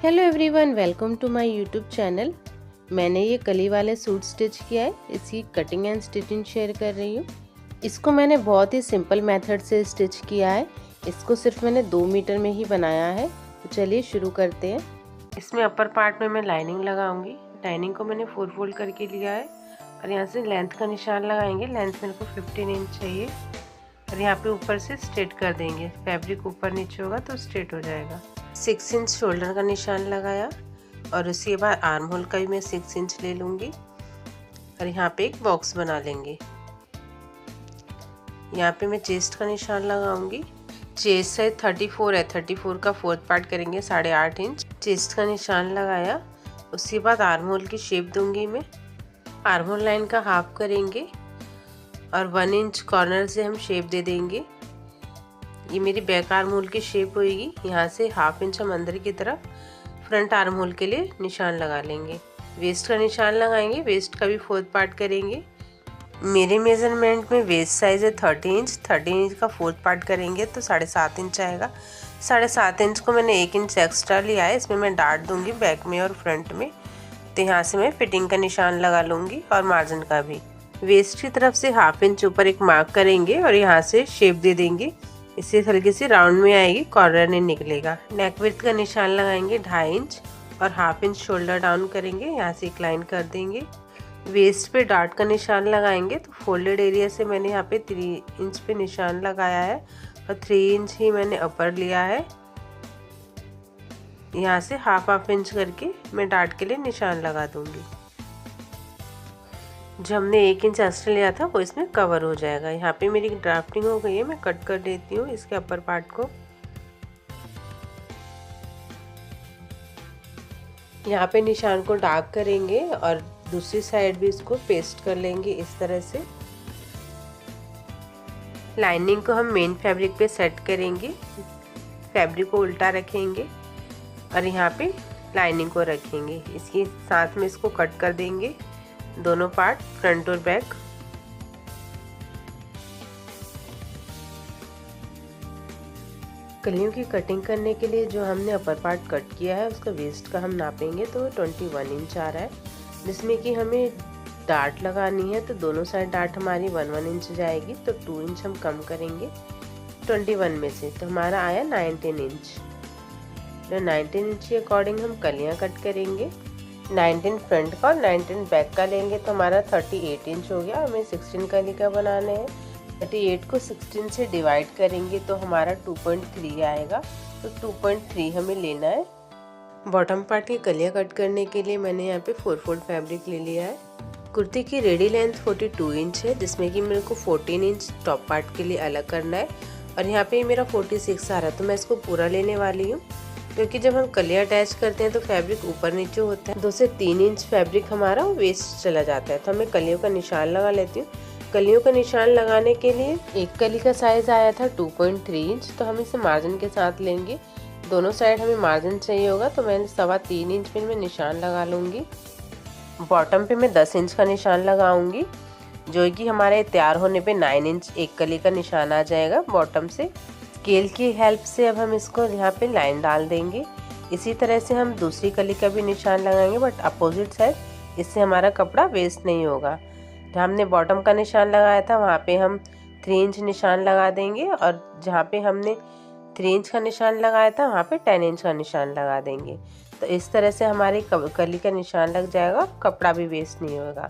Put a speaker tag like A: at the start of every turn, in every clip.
A: Hello everyone, welcome to my YouTube channel. मैंने ये कली वाले सूट स्टिच किया है, इसकी कटिंग एंड स्टिचिंग शेयर कर रही हूँ। इसको मैंने बहुत ही सिंपल मेथड से स्टिच किया है। इसको सिर्फ मैंने 2 मीटर में ही बनाया है। तो चलिए शुरू करते हैं। इसमें अपर पार्ट में मैं लाइनिंग लगाऊंगी। लाइनिंग को मैंने 4 फोल्ड करके लिया है और यहाँ से लेंथ का निशान लगाएंगे। लेंथ मेरे को 15 इंच चाहिए और यहाँ पे ऊपर से स्ट्रेट कर देंगे। फैब्रिक ऊपर नीचे होगा तो स्ट्रेट हो जाएगा। 6 इंच शोल्डर का निशान लगाया और उसके बाद आर्म होल का भी मैं 6 इंच ले लूँगी और यहाँ पे एक बॉक्स बना लेंगे। यहाँ पे मैं चेस्ट का निशान लगाऊंगी। चेस्ट साइज 34 है, 34 का 4th पार्ट करेंगे 8.5 इंच। चेस्ट का निशान लगाया, उसके बाद आर्म होल की शेप दूंगी मैं। आर्म होल लाइन का हाफ करेंगे और 1 इंच कॉर्नर से हम शेप दे देंगे। ये मेरी बैक आर्म होल की शेप होगी। यहाँ से हाफ इंच हम अंदर की तरफ फ्रंट आर्म होल के लिए निशान लगा लेंगे। वेस्ट का निशान लगाएंगे। वेस्ट का भी 4th पार्ट करेंगे। मेरे मेजरमेंट में वेस्ट साइज है 30 इंच। 30 इंच का 4th पार्ट करेंगे तो 7.5 इंच आएगा। 7.5 इंच को मैंने 1 इंच एक्स्ट्रा लिया है। इसमें मैं डाट दूंगी बैक में और फ्रंट में। तो यहाँ से मैं फिटिंग का निशान लगा लूँगी और मार्जिन का भी। वेस्ट की तरफ से हाफ इंच ऊपर एक मार्क करेंगे और यहाँ से शेप दे देंगे। इससे हल्की सी राउंड में आएगी, कॉर्नर नहीं निकलेगा। नेक विड्थ का निशान लगाएंगे 2.5 इंच और हाफ इंच शोल्डर डाउन करेंगे। यहाँ से एक लाइन कर देंगे। वेस्ट पे डार्ट का निशान लगाएंगे तो फोल्डेड एरिया से मैंने यहाँ पे 3 इंच पे निशान लगाया है और 3 इंच ही मैंने अपर लिया है। यहाँ से हाफ इंच करके मैं डार्ट के लिए निशान लगा दूंगी। जो हमने 1 इंच एक्स्ट्रा लिया था वो इसमें कवर हो जाएगा। यहाँ पे मेरी ड्राफ्टिंग हो गई है, मैं कट कर देती हूँ इसके अपर पार्ट को। यहाँ पे निशान को डार्क करेंगे और दूसरी साइड भी इसको पेस्ट कर लेंगे इस तरह से। लाइनिंग को हम मेन फैब्रिक पे सेट करेंगे। फैब्रिक को उल्टा रखेंगे और यहाँ पे लाइनिंग को रखेंगे। इसके साथ में इसको कट कर देंगे, दोनों पार्ट फ्रंट और बैक। कलियों की कटिंग करने के लिए जो हमने अपर पार्ट कट किया है उसका वेस्ट का हम नापेंगे तो 21 इंच आ रहा है, जिसमें कि हमें डार्ट लगानी है। तो दोनों साइड डार्ट हमारी 1 इंच जाएगी तो 2 इंच हम कम करेंगे 21 में से, तो हमारा आया 19 इंच। तो 19 इंच के अकॉर्डिंग हम कलियां कट करेंगे। 19 फ्रंट का और 19 बैक का लेंगे तो हमारा 38 इंच हो गया। हमें 16 कली का बनाने हैं। 38 को 16 से डिवाइड करेंगे तो हमारा 2.3 आएगा। तो 2.3 हमें लेना है। बॉटम पार्ट की कलियां कट करने के लिए मैंने यहाँ पे 4 फोल्ड फैब्रिक ले लिया है। कुर्ती की रेडी लेंथ 42 इंच है, जिसमें कि मेरे को 14 इंच टॉप पार्ट के लिए अलग करना है और यहाँ पे मेरा 46 आ रहा है। तो मैं इसको पूरा लेने वाली हूँ, क्योंकि जब हम कलियां अटैच करते हैं तो फैब्रिक ऊपर नीचे होता है। 2 से 3 इंच फैब्रिक हमारा वेस्ट चला जाता है। तो हमें कलियों का निशान लगा लेती हूँ। कलियों का निशान लगाने के लिए एक कली का साइज आया था 2.3 इंच, तो हम इसे मार्जिन के साथ लेंगे। दोनों साइड हमें मार्जिन चाहिए होगा तो मैंने 3.25 इंच पे मैं निशान लगा लूँगी। बॉटम पे मैं 10 इंच का निशान लगाऊंगी, जो कि हमारे तैयार होने पे 9 इंच एक कली का निशान आ जाएगा बॉटम से। स्केल की हेल्प से अब हम इसको यहाँ पे लाइन डाल देंगे। इसी तरह से हम दूसरी कली का भी निशान लगाएंगे, बट अपोजिट साइड। इससे हमारा कपड़ा वेस्ट नहीं होगा। जहाँ हमने बॉटम का निशान लगाया था वहाँ पे हम 3 इंच निशान लगा देंगे और जहाँ पे हमने 3 इंच का निशान लगाया था वहाँ पे 10 इंच का निशान लगा देंगे। तो इस तरह से हमारी कली का निशान लग जाएगा और कपड़ा भी वेस्ट नहीं होगा।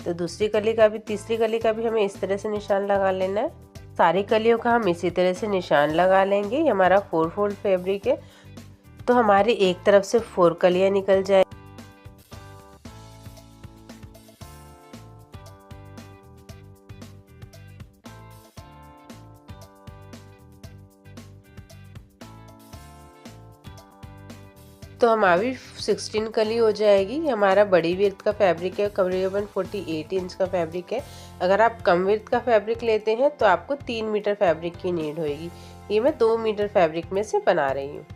A: तो दूसरी कली का भी, तीसरी कली का भी हमें इस तरह से निशान लगा लेना है। सारी कलियों का हम इसी तरह से निशान लगा लेंगे। ये हमारा 4 फोल्ड फैब्रिक है, तो हमारी एक तरफ से 4 कलियां निकल जाए। तो हमारी 16 कली हो जाएगी। हमारा बड़ी विड्थ का फैब्रिक है, करीबन 48 इंच का फैब्रिक है। अगर आप कम विड्थ का फैब्रिक लेते हैं तो आपको 3 मीटर फैब्रिक की नीड होगी। ये मैं 2 मीटर फैब्रिक में से बना रही हूँ।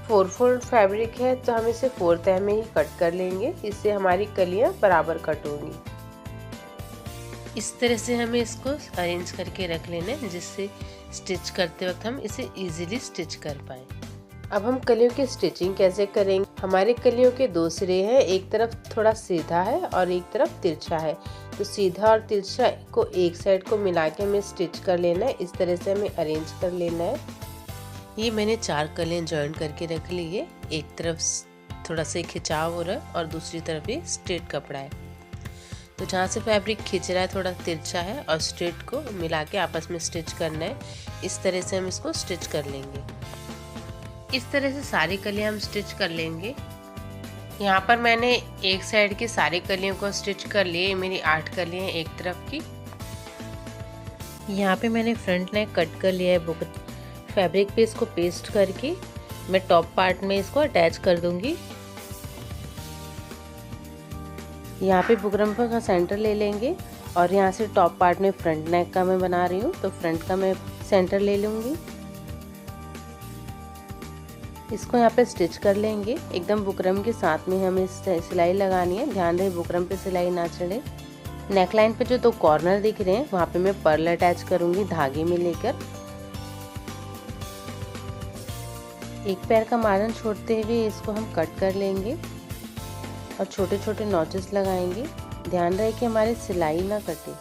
A: 4 फोल्ड फैब्रिक है तो हम इसे 4 तह में ही कट कर लेंगे, इससे हमारी कलियां बराबर कट होंगी। इस तरह से हमें इसको अरेंज करके रख लेना है जिससे स्टिच करते वक्त हम इसे इजीली स्टिच कर पाए। अब हम कलियों की स्टिचिंग कैसे करेंगे। हमारे कलियों के 2 सिरे हैं, एक तरफ थोड़ा सीधा है और एक तरफ तिरछा है, तो सीधा और तिरछा को एक साइड को मिला के हमें स्टिच कर लेना है। इस तरह से हमें अरेंज कर लेना है। ये मैंने 4 कलियां जॉइन करके रख ली है। एक तरफ थोड़ा सा खिंचाव हो रहा है और दूसरी तरफ ये स्ट्रेट कपड़ा है, तो जहाँ से फैब्रिक खींच रहा है थोड़ा तिरछा है और स्ट्रेट को मिला के आपस में स्टिच करना है। इस तरह से हम इसको स्टिच कर लेंगे। इस तरह से सारी कलियां हम स्टिच कर लेंगे। यहाँ पर मैंने एक साइड की सारी कलियों को स्टिच कर लिए। मेरी 8 कलियां एक तरफ की। यहाँ पे मैंने फ्रंट नेक कट कर लिया है। फैब्रिक पे इसको पेस्ट करके मैं टॉप पार्ट में इसको अटैच कर दूंगी। यहाँ पे बुकरम का सेंटर ले लेंगे और यहाँ से टॉप पार्ट में फ्रंट नेक का मैं बना रही हूँ, तो फ्रंट का मैं सेंटर ले लूँगी। इसको यहाँ पे स्टिच कर लेंगे। एकदम बुकरम के साथ में हमें सिलाई लगानी है। ध्यान रहे बुकरम पे सिलाई ना चढ़े। नेकलाइन पे जो 2 कॉर्नर दिख रहे हैं वहाँ पे मैं पर्ल अटैच करूँगी धागे में लेकर। एक पैर का मार्जिन छोड़ते हुए इसको हम कट कर लेंगे और छोटे छोटे नॉचेस लगाएंगे। ध्यान रहे कि हमारी सिलाई ना कटे।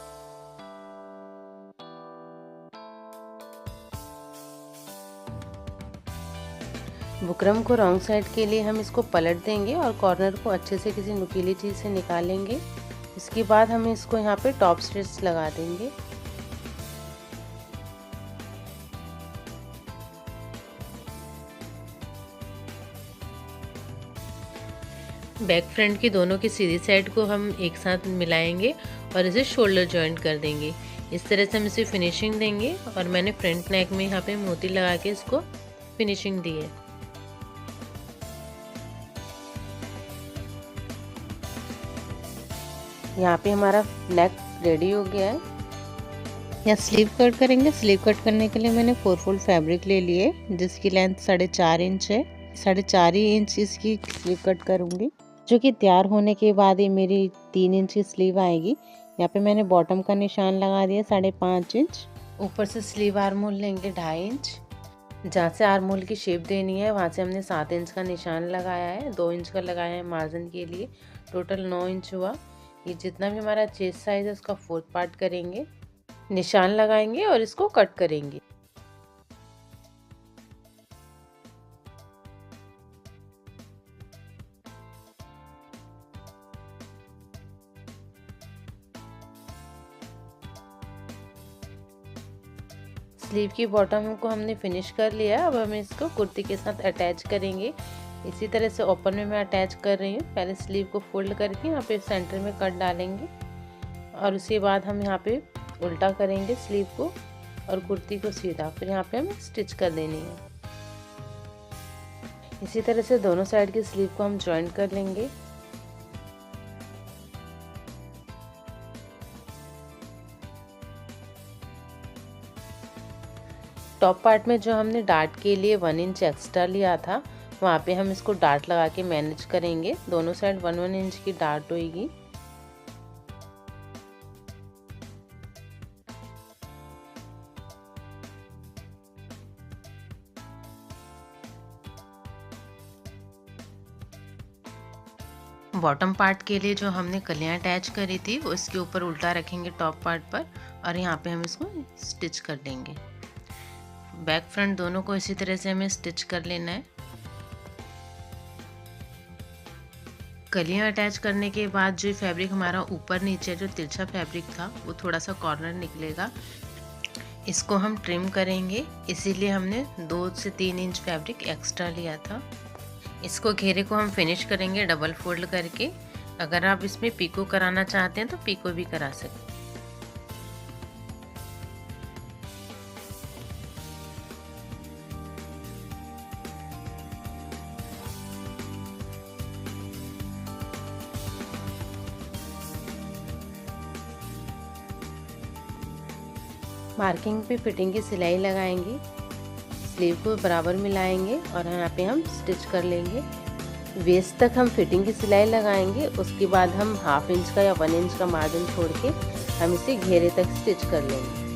A: बुकरम को रॉन्ग साइड के लिए हम इसको पलट देंगे और कॉर्नर को अच्छे से किसी नुकीली चीज़ से निकालेंगे। इसके बाद हम इसको यहाँ पे टॉप स्टिच लगा देंगे। बैक फ्रंट की दोनों की सीधी साइड को हम एक साथ मिलाएंगे और इसे शोल्डर जॉइंट कर देंगे। इस तरह से हम इसे फिनिशिंग देंगे और मैंने फ्रंट नेक में यहाँ पे मोती लगा के इसको फिनिशिंग दी है। यहाँ पे हमारा नेक रेडी हो गया है। यहाँ स्लीव कट करेंगे। स्लीव कट करने के लिए मैंने 4 फोल्ड फैब्रिक ले लिए जिसकी लेंथ 4.5 इंच है। 4.5 इंच इसकी स्लीव कट करूँगी, जो कि तैयार होने के बाद ही मेरी 3 इंच की स्लीव आएगी। यहाँ पे मैंने बॉटम का निशान लगा दिया 5.5 इंच। ऊपर से स्लीव आर्महोल लेंगे 2.5 इंच। जहाँ से आर्महोल की शेप देनी है वहाँ से हमने 7 इंच का निशान लगाया है। 2 इंच का लगाया है मार्जिन के लिए। टोटल 9 इंच हुआ। ये जितना भी हमारा चेस्ट साइज है उसका 4th पार्ट करेंगे, निशान लगाएंगे और इसको कट करेंगे। स्लीव की बॉटम को हमने फिनिश कर लिया। अब हम इसको कुर्ती के साथ अटैच करेंगे। इसी तरह से ओपन में मैं अटैच कर रही हूँ। पहले स्लीव को फोल्ड करके यहाँ पे सेंटर में कट डालेंगे और उसके बाद हम यहाँ पे उल्टा करेंगे स्लीव को और कुर्ती को सीधा, फिर यहाँ पे हमें स्टिच कर देनी है। इसी तरह से दोनों साइड की स्लीव को हम जॉइन कर लेंगे। टॉप पार्ट में जो हमने डार्ट के लिए 1 इंच एक्स्ट्रा लिया था वहाँ पे हम इसको डार्ट लगा के मैनेज करेंगे। दोनों साइड 1-1 इंच की डार्ट होगी। बॉटम पार्ट के लिए जो हमने कलियां अटैच करी थी वो इसके ऊपर उल्टा रखेंगे टॉप पार्ट पर और यहाँ पे हम इसको स्टिच कर देंगे। बैक फ्रंट दोनों को इसी तरह से हमें स्टिच कर लेना है। कलियां अटैच करने के बाद जो फैब्रिक हमारा ऊपर नीचे जो तिरछा फैब्रिक था वो थोड़ा सा कॉर्नर निकलेगा, इसको हम ट्रिम करेंगे। इसीलिए हमने 2 से 3 इंच फैब्रिक एक्स्ट्रा लिया था। इसको घेरे को हम फिनिश करेंगे डबल फोल्ड करके। अगर आप इसमें पीको कराना चाहते हैं तो पीको भी करा सकते हैं। मार्किंग पे फिटिंग की सिलाई लगाएंगे।
B: स्लीव को बराबर मिलाएंगे और यहाँ पे हम स्टिच कर लेंगे। वेस्ट तक हम फिटिंग की सिलाई लगाएंगे, उसके बाद हम 1/2 इंच का या 1 इंच का मार्जिन छोड़ के हम इसे घेरे तक स्टिच कर लेंगे।